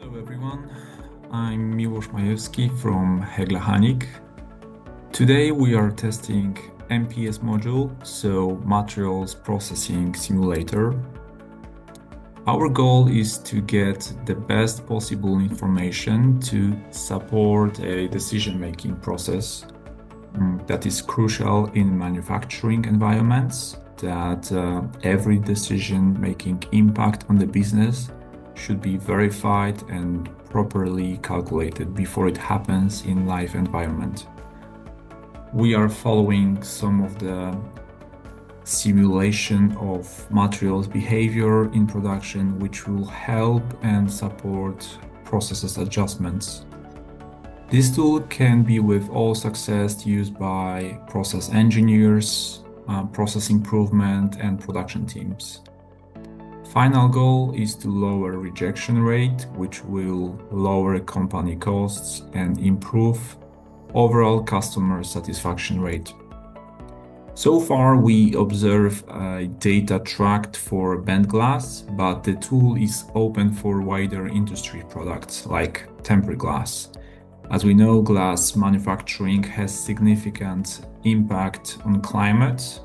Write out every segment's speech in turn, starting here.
Hello everyone, I'm Miłosz Majewski from Hegla-Hanic. Today we are testing MPS module, so Materials Processing Simulator. Our goal is to get the best possible information to support a decision-making process that is crucial in manufacturing environments, that every decision-making impact on the business should be verified and properly calculated before it happens in live environment. We are following some of the simulation of materials behavior in production, which will help and support processes adjustments. This tool can be with all success used by process engineers, process improvement, and production teams. Final goal is to lower rejection rate, which will lower company costs and improve overall customer satisfaction rate. So far, we observe data tracked for bent glass, but the tool is open for wider industry products like tempered glass. As we know, glass manufacturing has significant impact on climate,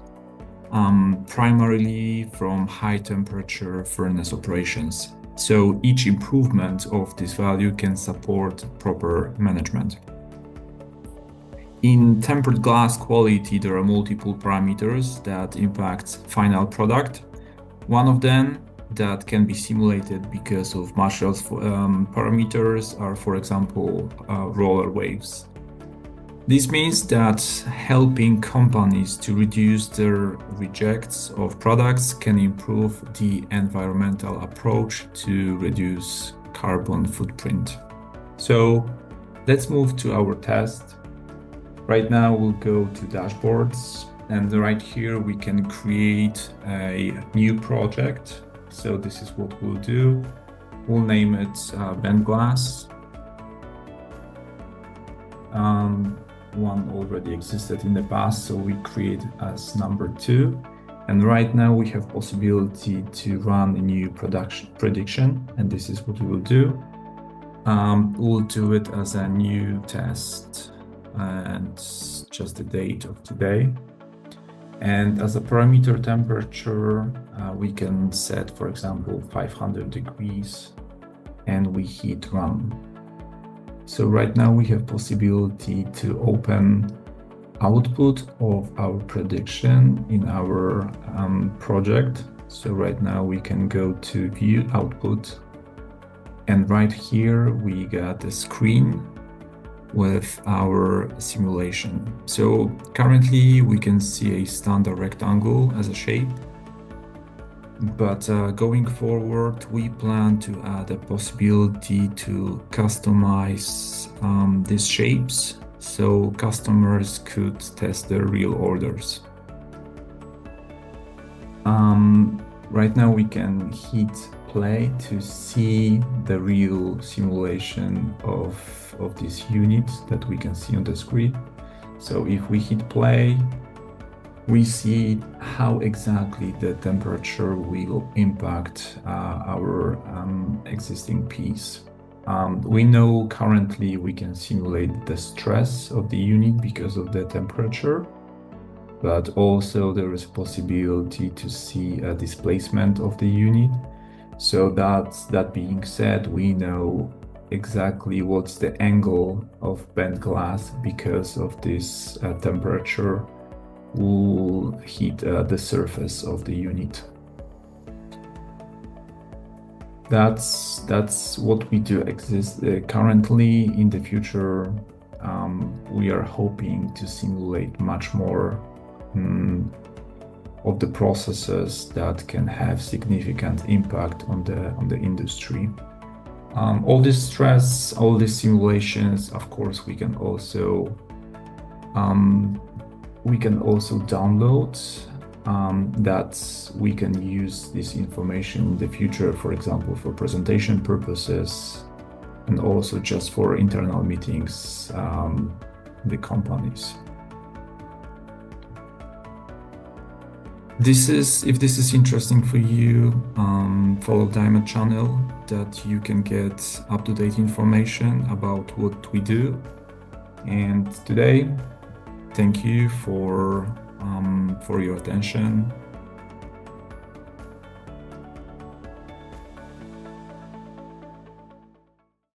primarily from high temperature furnace operations. So each improvement of this value can support proper management. In tempered glass quality, there are multiple parameters that impact final product. One of them that can be simulated because of materials parameters are, for example, roller waves. This means that helping companies to reduce their rejects of products can improve the environmental approach to reduce carbon footprint. So let's move to our test. Right now we'll go to dashboards, and right here we can create a new project. So this is what we'll do. We'll name it bent glass. One already existed in the past, so we create as number 2. And right now we have possibility to run a new prediction, and this is what we will do. We'll do it as a new test, and just the date of today. And as a parameter temperature, we can set, for example, 500 degrees, and we hit run. So right now we have possibility to open output of our prediction in our project. So right now we can go to view output, and right here we got a screen with our simulation. So currently we can see a standard rectangle as a shape, but going forward we plan to add a possibility to customize these shapes so customers could test their real orders. Right now we can hit play to see the real simulation of this unit that we can see on the screen. So if we hit play, we see how exactly the temperature will impact our existing piece. We know currently we can simulate the stress of the unit because of the temperature, but also there is a possibility to see a displacement of the unit. So that being said, we know exactly what's the angle of bent glass because of this temperature will hit the surface of the unit. That's what we do exist currently. In the future, we are hoping to simulate much more of the processes that can have significant impact on the industry. All this stress, all these simulations, of course, we can also download that we can use this information in the future, for example, for presentation purposes, and also just for internal meetings in the companies. If this is interesting for you, follow DiMAT channel that you can get up-to-date information about what we do. And today, thank you for your attention.